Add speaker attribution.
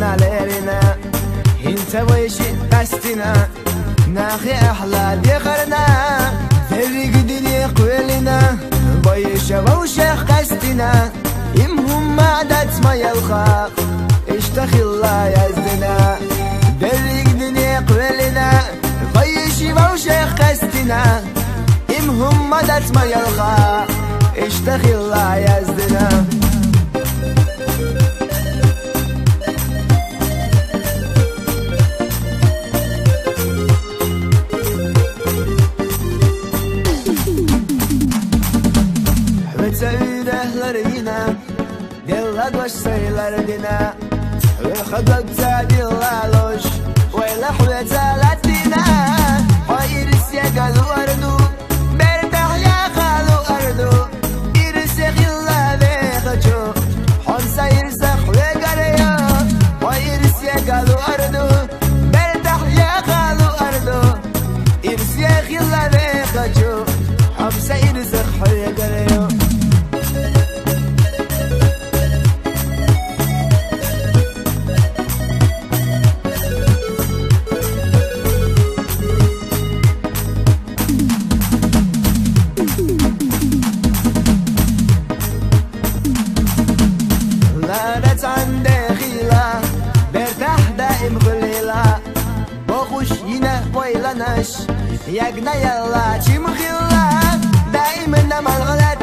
Speaker 1: ناليرنا انت ويشي قستنا ناخي احلى ديخرنا ذرق دنيا قويلنا بيشا وشيخ قستنا امهم معدت ما يلخاق اشتخي الله يزدنا ذرق دنيا قويلنا بيشي وشيخ قستنا امهم معدت ما يلخاق اشتخي الله يزدنا سعيد أهلرينا دلت وش سيلردنا وخدك تادي اللالوش ويلحوة زالتنا ويرس يقالو أردو برتاح يا خالو أردو يرسخ الله ذيخجو حنسا يرسخ ويقريو ويرس يقالو أردو برتاح يا خالو أردو يرسخ الله ذيخجو حنسا يرسخ ويقريو لانت عندي خيلة برتاح دائم خليلة بخش هنا ويلنش يقنا يلا تشم خيلة دائما ما الغلط